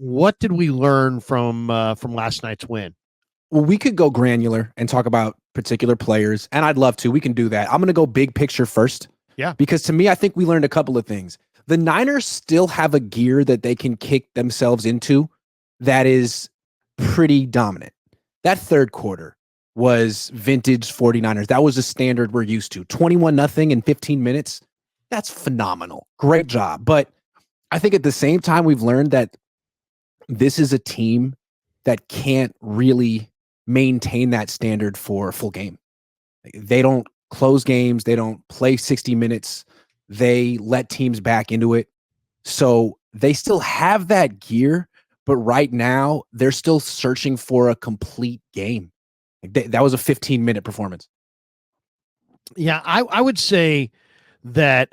what did we learn from last night's win? Well, we could go granular and talk about particular players, and I'd love to. We can do that. I'm going to go big picture first. Yeah. Because to me, I think we learned a couple of things. The Niners still have a gear that they can kick themselves into that is pretty dominant. That third quarter was vintage 49ers. That was a standard we're used to. 21-0 in 15 minutes. That's phenomenal. Great job. But I think at the same time, we've learned that this is a team that can't really maintain that standard for a full game. They don't close games. They don't play 60 minutes. They let teams back into it. So they still have that gear, but right now they're still searching for a complete game. That was a 15-minute performance. Yeah, I would say that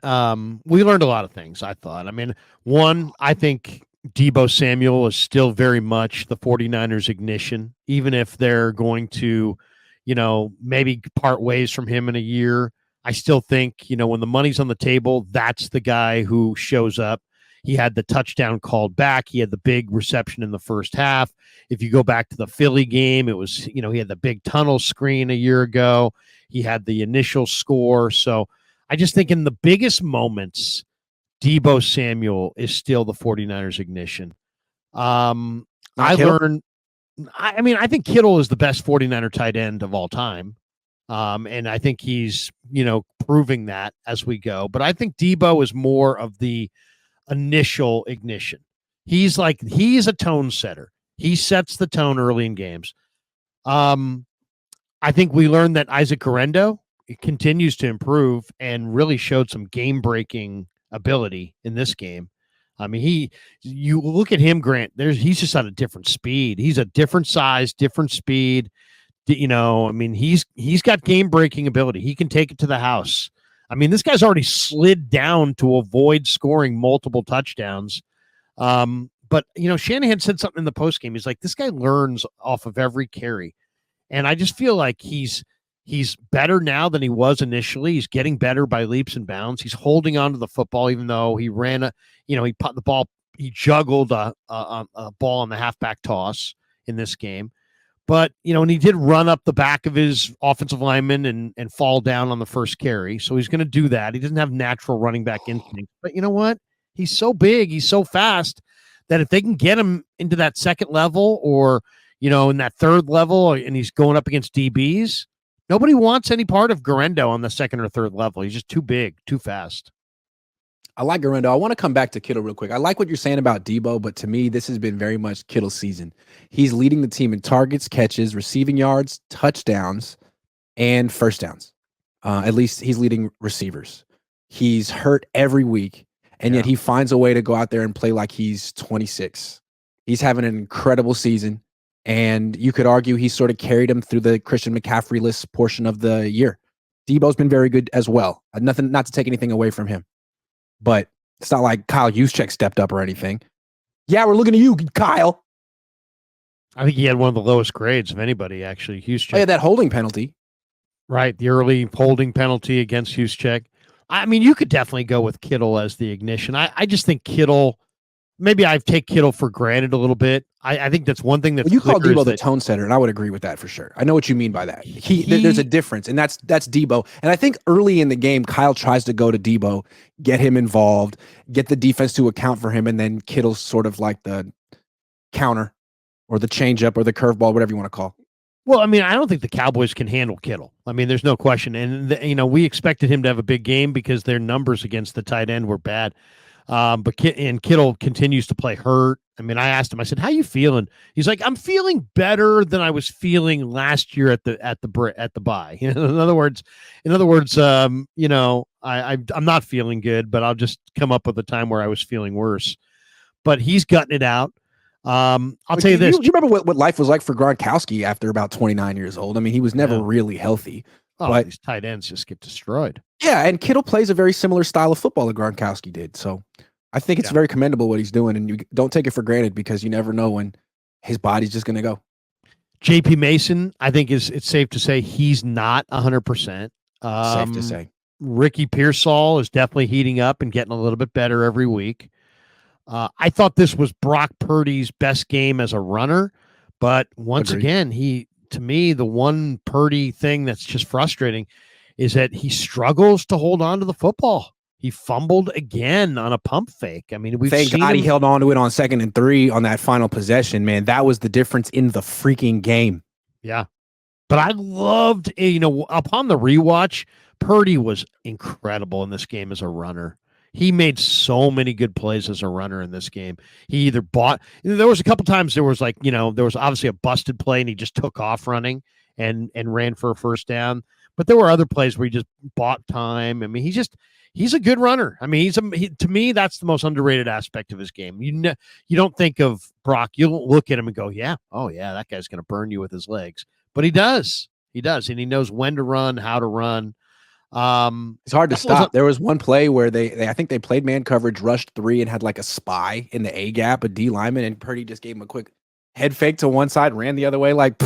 we learned a lot of things, I thought. I mean, one, I think Deebo Samuel is still very much the 49ers ignition, even if they're going to, maybe part ways from him in a year. I still think, when the money's on the table, that's the guy who shows up. He had the touchdown called back. He had the big reception in the first half. If you go back to the Philly game, it was, he had the big tunnel screen a year ago. He had the initial score. So I just think in the biggest moments, Deebo Samuel is still the 49ers ignition. I think Kittle is the best 49er tight end of all time. And I think he's, proving that as we go. But I think Deebo is more of the initial ignition. He's a tone setter. He sets the tone early in games. I think we learned that Isaac Guerendo continues to improve and really showed some game-breaking ability in this game. I mean, you look at him, Grant, he's just at a different speed. He's a different size, different speed. He's got game-breaking ability. He can take it to the house. I mean, this guy's already slid down to avoid scoring multiple touchdowns. But Shanahan said something in the postgame. He's like, this guy learns off of every carry. And I just feel like he's better now than he was initially. He's getting better by leaps and bounds. He's holding on to the football, even though he ran he put the ball, he juggled a ball on the halfback toss in this game. But, and he did run up the back of his offensive lineman and fall down on the first carry. So he's going to do that. He doesn't have natural running back instinct. But you know what? He's so big, he's so fast that if they can get him into that second level or, in that third level and he's going up against DBs, nobody wants any part of Guerendo on the second or third level. He's just too big, too fast. I like Guerendo. I want to come back to Kittle real quick. I like what you're saying about Deebo, but to me, this has been very much Kittle's season. He's leading the team in targets, catches, receiving yards, touchdowns, and first downs. At least he's leading receivers. He's hurt every week, and yet he finds a way to go out there and play like he's 26. He's having an incredible season, and you could argue he sort of carried him through the Christian McCaffrey-less portion of the year. Deebo's been very good as well. Nothing, not to take anything away from him. But it's not like Kyle Juszczyk stepped up or anything. Yeah, we're looking at you, Kyle. I think he had one of the lowest grades of anybody, actually. Juszczyk. Oh, yeah, that holding penalty. Right, the early holding penalty against Juszczyk. I mean, you could definitely go with Kittle as the ignition. I just think Kittle, maybe I take Kittle for granted a little bit. I think that's one thing that's you call Deebo the tone setter, and I would agree with that for sure. I know what you mean by that. There's a difference, and that's Deebo. And I think early in the game, Kyle tries to go to Deebo, get him involved, get the defense to account for him, and then Kittle's sort of like the counter or the changeup or the curveball, whatever you want to call. Well, I mean, I don't think the Cowboys can handle Kittle. I mean, there's no question. And, we expected him to have a big game because their numbers against the tight end were bad. But Kittle continues to play hurt. I mean, I asked him, I said, how you feeling? He's like, I'm feeling better than I was feeling last year at the bye. In other words, I'm not feeling good, but I'll just come up with a time where I was feeling worse. But he's gutting it out. I'll tell you this. Do you remember what life was like for Gronkowski after about 29 years old? I mean, he was never really healthy. But these tight ends just get destroyed. Yeah, and Kittle plays a very similar style of football that Gronkowski did. So I think it's very commendable what he's doing, and you don't take it for granted because you never know when his body's just going to go. JP Mason, I think it's safe to say he's not 100%. Safe to say. Ricky Pearsall is definitely heating up and getting a little bit better every week. I thought this was Brock Purdy's best game as a runner, but once Agreed. again, to me, the one Purdy thing that's just frustrating is that he struggles to hold on to the football. He fumbled again on a pump fake. I mean, we've Thank seen God him. he held on to it on 2nd and 3 on that final possession, man. That was the difference in the freaking game. Yeah. But I loved, upon the rewatch, Purdy was incredible in this game as a runner. He made so many good plays as a runner in this game. He either there was a couple times there was there was obviously a busted play and he just took off running and ran for a first down. But there were other plays where he just bought time. I mean, he's a good runner. I mean, to me, that's the most underrated aspect of his game. You don't think of Brock. You'll look at him and go, yeah, oh yeah, that guy's going to burn you with his legs. But he does, and he knows when to run, how to run. It's hard to stop. There was one play where I think they played man coverage, rushed 3, and had like a spy in the A gap, a D lineman, and Purdy just gave him a quick head fake to one side, ran the other way. Like,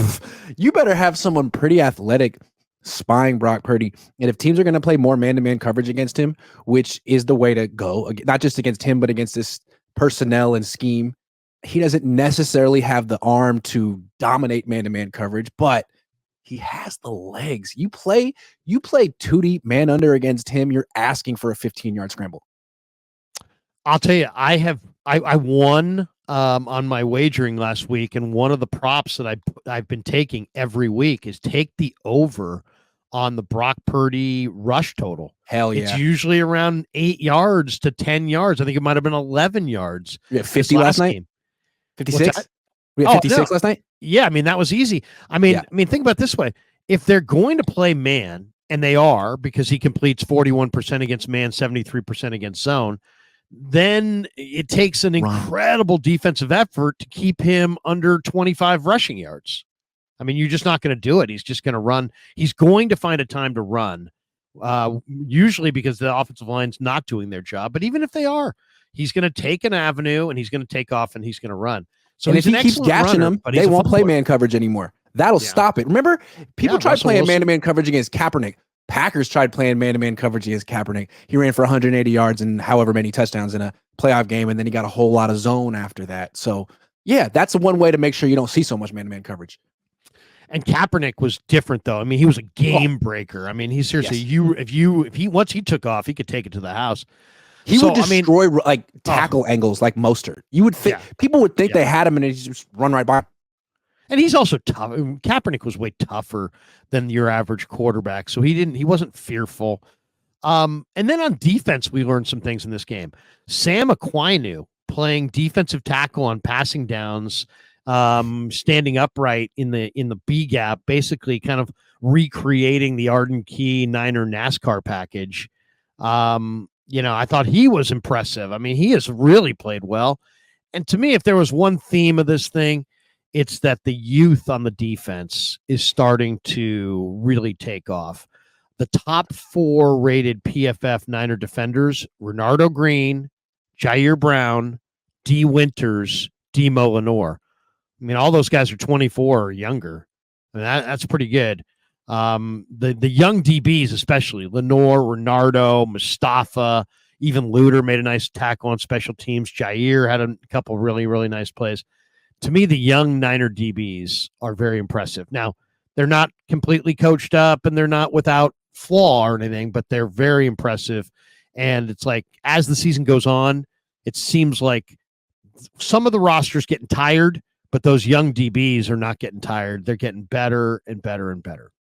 you better have someone pretty athletic spying Brock Purdy. And if teams are going to play more man-to-man coverage against him, which is the way to go, not just against him, but against this personnel and scheme, he doesn't necessarily have the arm to dominate man-to-man coverage, but he has the legs. You play 2 deep man under against him, you're asking for a 15-yard scramble. I'll tell you, I won on my wagering last week, and one of the props that I've been taking every week is take the over on the Brock Purdy rush total. Hell yeah. It's usually around 8 yards to 10 yards. I think it might have been 11 yards. We had 50 last night? Game. 56? We had 56 last night? Yeah, I mean, that was easy. I mean, think about it this way. If they're going to play man, and they are, because he completes 41% against man, 73% against zone, then it takes an incredible defensive effort to keep him under 25 rushing yards. I mean, you're just not going to do it. He's just going to run. He's going to find a time to run, usually because the offensive line's not doing their job. But even if they are, he's going to take an avenue and he's going to take off and he's going to run. So and if he keeps gashing them, they won't play man coverage anymore. That'll stop it. Remember, people tried playing man-to-man coverage against Kaepernick. Packers tried playing man-to-man coverage against Kaepernick. He ran for 180 yards and however many touchdowns in a playoff game, and then he got a whole lot of zone after that. So, yeah, that's one way to make sure you don't see so much man-to-man coverage. And Kaepernick was different, though. I mean, he was a game breaker. I mean, he seriously, once he took off, he could take it to the house. He would destroy tackle angles like Mostert. You would think people would think they had him and he just run right by. And he's also tough. Kaepernick was way tougher than your average quarterback, so he wasn't fearful. And then on defense, we learned some things in this game. Sam Aquinu playing defensive tackle on passing downs, standing upright in the B gap, basically kind of recreating the Arden Key Niner NASCAR package. I thought he was impressive. I mean, he has really played well. And to me, if there was one theme of this thing, it's that the youth on the defense is starting to really take off. The top 4 rated PFF Niner defenders, Renardo Green, Jair Brown, D. Winters, Demo Lenore. I mean, all those guys are 24 or younger. I mean, that's pretty good. The young DBs, especially Lenore, Renardo, Mustafa, even Luter made a nice tackle on special teams. Jair had a couple really, really nice plays. To me, the young Niner DBs are very impressive. Now, they're not completely coached up and they're not without flaw or anything, but they're very impressive. And it's like, as the season goes on, it seems like some of the roster's getting tired, but those young DBs are not getting tired. They're getting better and better and better.